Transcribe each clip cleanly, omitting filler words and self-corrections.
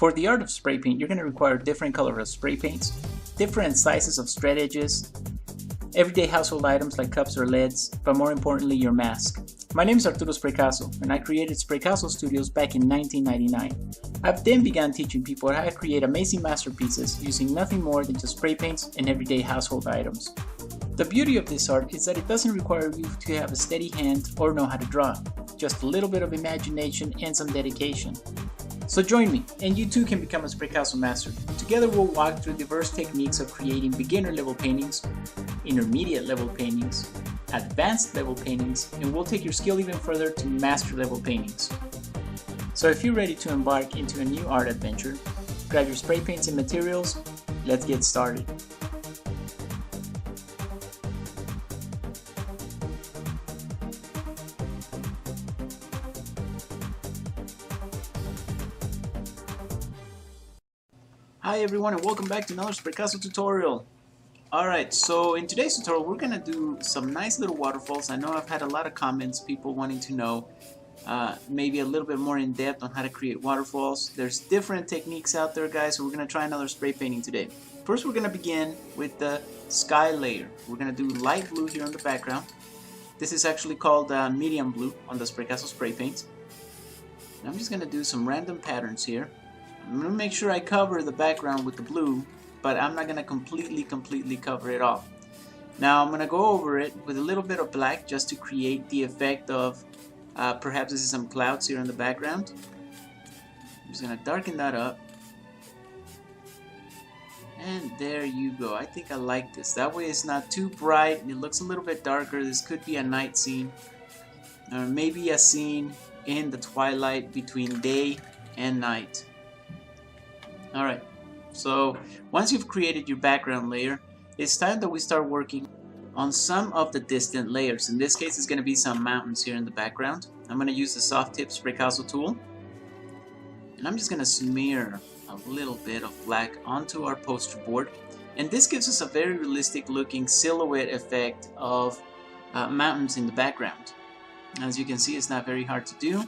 For the art of spray paint, you're going to require different colors of spray paints, different sizes of straight edges, everyday household items like cups or lids, but more importantly, your mask. My name is Stream-Spraycasso, and I created Spraycasso Studios back in 1999. I've then begun teaching people how to create amazing masterpieces using nothing more than just spray paints and everyday household items. The beauty of this art is that it doesn't require you to have a steady hand or know how to draw, just a little bit of imagination and some dedication. So join me, and you too can become a Spraycasso master. Together we'll walk through diverse techniques of creating beginner level paintings, intermediate level paintings, advanced level paintings, and we'll take your skill even further to master level paintings. So if you're ready to embark into a new art adventure, grab your spray paints and materials, let's get started. Hi everyone, and welcome back to another Spraycasso tutorial. Alright, so in today's tutorial we're going to do some nice little waterfalls. I know I've had a lot of comments, people wanting to know maybe a little bit more in depth on how to create waterfalls. There's different techniques out there, guys, so we're going to try another spray painting today. First we're going to begin with the sky layer. We're going to do light blue here on the background. This is actually called medium blue on the Spraycasso spray paint. And I'm just going to do some random patterns here. I'm going to make sure I cover the background with the blue, but I'm not going to completely cover it all. Now I'm going to go over it with a little bit of black just to create the effect of perhaps this is some clouds here in the background. I'm just going to darken that up. And there you go. I think I like this. That way it's not too bright. It looks a little bit darker. This could be a night scene. Or maybe a scene in the twilight between day and night. Alright, so once you've created your background layer, it's time that we start working on some of the distant layers. In this case, it's going to be some mountains here in the background. I'm going to use the soft tip Spraycasso tool, and I'm just going to smear a little bit of black onto our poster board, and this gives us a very realistic looking silhouette effect of mountains in the background. As you can see, it's not very hard to do.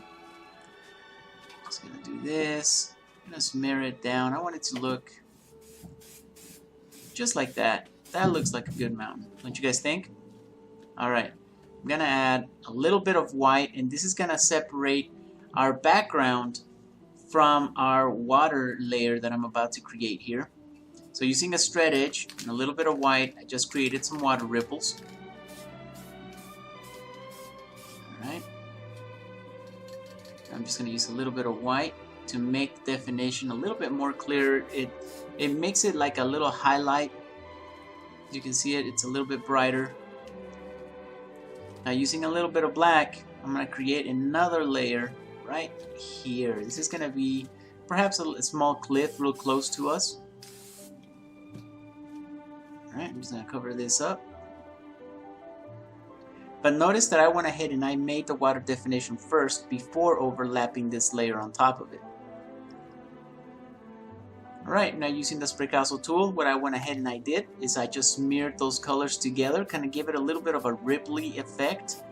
Just going to do this. I'm going to smear it down. I want it to look just like that. That looks like a good mountain. Don't you guys think? Alright, I'm going to add a little bit of white, and this is going to separate our background from our water layer that I'm about to create here. So using a straight edge and a little bit of white, I just created some water ripples. Alright, I'm just going to use a little bit of white to make the definition a little bit more clear. It makes it like a little highlight. You can see it, it's a little bit brighter. Now using a little bit of black, I'm going to create another layer right here. This is going to be perhaps a small cliff real close to us. Alright, I'm just going to cover this up. But notice that I went ahead and I made the water definition first before overlapping this layer on top of it. Alright, now using the Spraycasso tool, what I went ahead and I did is I just smeared those colors together, kind of give it a little bit of a ripply effect.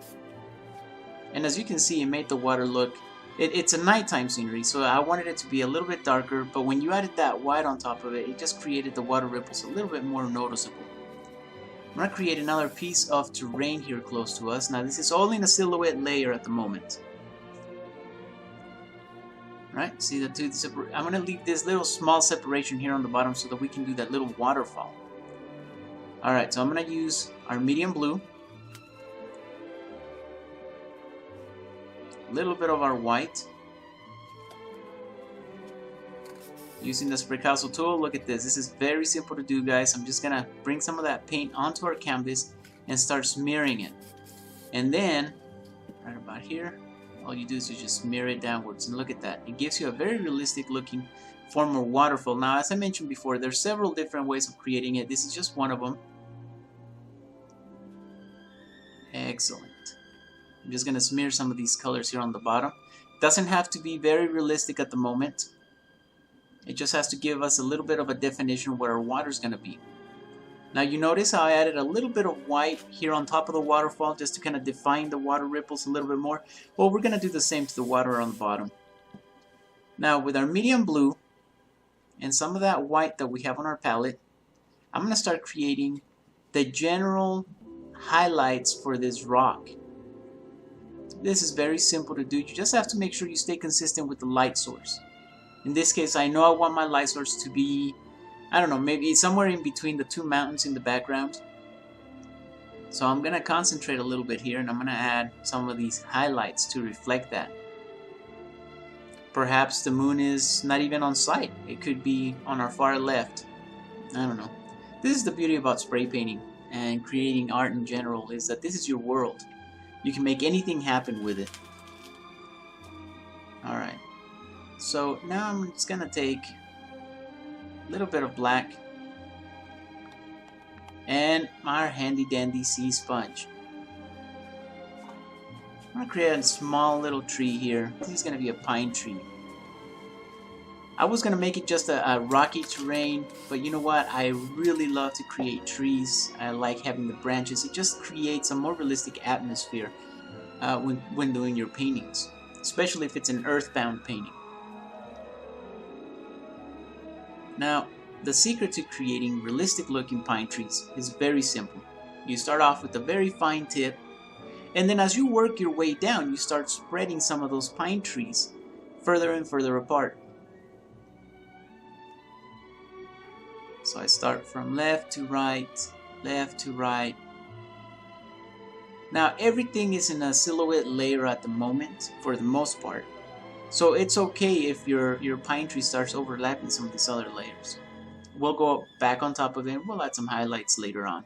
And as you can see, it made the water look, it's a nighttime scenery, so I wanted it to be a little bit darker, but when you added that white on top of it, it just created the water ripples a little bit more noticeable. I'm going to create another piece of terrain here close to us. Now this is all in a silhouette layer at the moment. Right, see the two separate. I'm going to leave this little small separation here on the bottom so that we can do that little waterfall. Alright, so I'm going to use our medium blue, a little bit of our white. Using the Spraycasso tool, look at this. This is very simple to do, guys. I'm just going to bring some of that paint onto our canvas and start smearing it. And then, right about here, all you do is you just smear it downwards, and look at that. It gives you a very realistic looking form of waterfall. Now, as I mentioned before, there's several different ways of creating it. This is just one of them. Excellent. I'm just going to smear some of these colors here on the bottom. Doesn't have to be very realistic at the moment. It just has to give us a little bit of a definition of what our water is going to be. Now you notice how I added a little bit of white here on top of the waterfall just to kind of define the water ripples a little bit more. Well, we're going to do the same to the water on the bottom. Now with our medium blue, and some of that white that we have on our palette, I'm going to start creating the general highlights for this rock. This is very simple to do. You just have to make sure you stay consistent with the light source. In this case, I know I want my light source to be, I don't know, maybe somewhere in between the two mountains in the background. So I'm going to concentrate a little bit here, and I'm going to add some of these highlights to reflect that. Perhaps the moon is not even on sight. It could be on our far left. I don't know. This is the beauty about spray painting and creating art in general, is that this is your world. You can make anything happen with it. Alright. So now I'm just going to take a little bit of black and my handy dandy sea sponge. I'm going to create a small little tree here. This is going to be a pine tree. I was going to make it just a rocky terrain, but you know what? I really love to create trees. I like having the branches. It just creates a more realistic atmosphere when doing your paintings, especially if it's an earthbound painting. Now, the secret to creating realistic looking pine trees is very simple. You start off with a very fine tip, and then as you work your way down, you start spreading some of those pine trees further and further apart. So I start from left to right, left to right. Now everything is in a silhouette layer at the moment, for the most part. So it's okay if your pine tree starts overlapping some of these other layers. We'll go back on top of it and we'll add some highlights later on.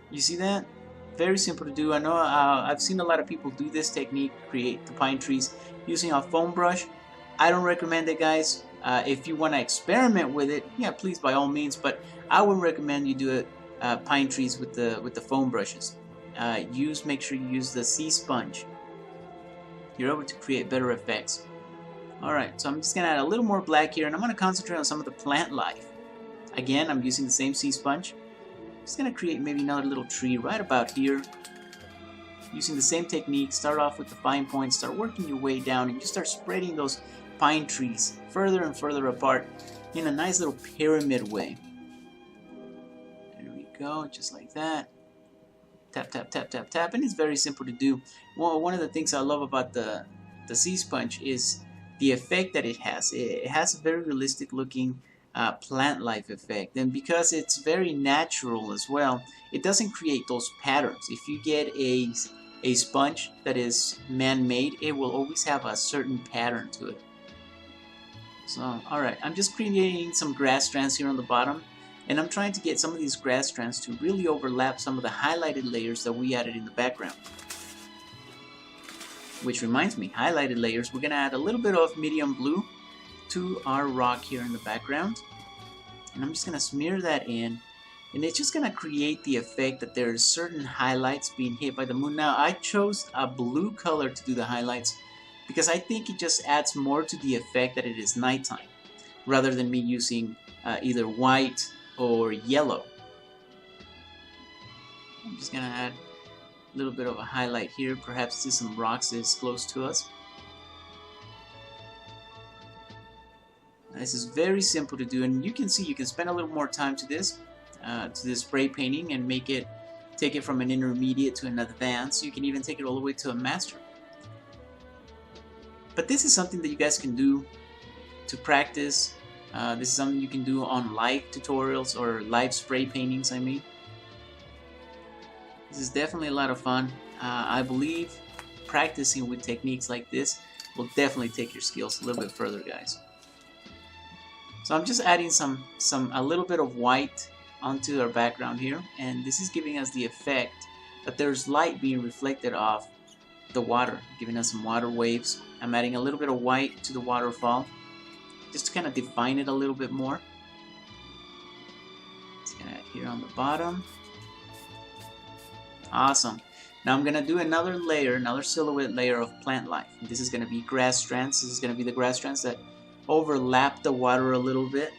You see that? Very simple to do. I know I've seen a lot of people do this technique, create the pine trees using a foam brush. I don't recommend it, guys. If you want to experiment with it, yeah, please by all means. But I would recommend you do it pine trees with the foam brushes. Make sure you use the sea sponge. You're able to create better effects. Alright, so I'm just going to add a little more black here, and I'm going to concentrate on some of the plant life. Again, I'm using the same sea sponge. I'm just going to create maybe another little tree right about here. Using the same technique, start off with the fine points, start working your way down, and you start spreading those pine trees further and further apart in a nice little pyramid way. There we go, just like that. Tap, tap, tap, tap, tap, and it's very simple to do. Well, one of the things I love about the sea sponge is the effect that it has. It has a very realistic looking plant life effect, and because it's very natural as well, it doesn't create those patterns. If you get a sponge that is man-made, it will always have a certain pattern to it. So, alright, I'm just creating some grass strands here on the bottom, and I'm trying to get some of these grass strands to really overlap some of the highlighted layers that we added in the background. Which reminds me, highlighted layers, we're going to add a little bit of medium blue to our rock here in the background. And I'm just going to smear that in, and it's just going to create the effect that there's certain highlights being hit by the moon. Now, I chose a blue color to do the highlights because I think it just adds more to the effect that it is nighttime, rather than me using either white or yellow. I'm just going to add a little bit of a highlight here, perhaps to some rocks that's close to us. This is very simple to do, and you can see you can spend a little more time to this spray painting and take it from an intermediate to an advanced. You can even take it all the way to a master. But this is something that you guys can do to practice. This is something you can do on live tutorials or live spray paintings, I mean. This is definitely a lot of fun. I believe practicing with techniques like this will definitely take your skills a little bit further, guys. So I'm just adding a little bit of white onto our background here, and this is giving us the effect that there's light being reflected off the water, giving us some water waves. I'm adding a little bit of white to the waterfall just to kind of define it a little bit more. Just gonna add here on the bottom. Awesome. Now I'm gonna do another layer, another silhouette layer of plant life. And this is gonna be grass strands. This is gonna be the grass strands that overlap the water a little bit.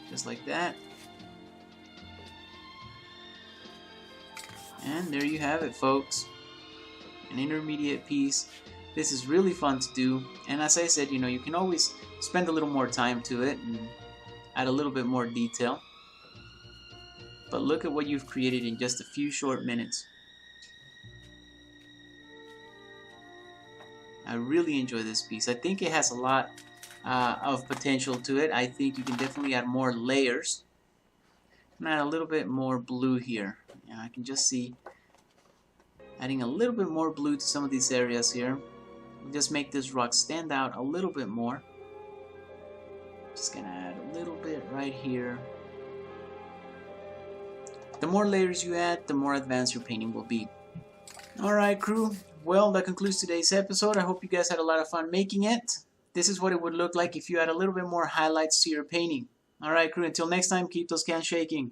Just like that. And there you have it, folks. An intermediate piece This is really fun to do, and as I said, you can always spend a little more time to it and add a little bit more detail. But look at what you've created in just a few short minutes. I really enjoy this piece. I think it has a lot of potential to it. I think you can definitely add more layers. And add a little bit more blue here. Yeah, I can just see adding a little bit more blue to some of these areas here. Just make this rock stand out a little bit more. Just gonna add a little bit right here. The more layers you add, the more advanced your painting will be. Alright, crew. Well, that concludes today's episode. I hope you guys had a lot of fun making it. This is what it would look like if you add a little bit more highlights to your painting. Alright, crew, until next time, keep those cans shaking.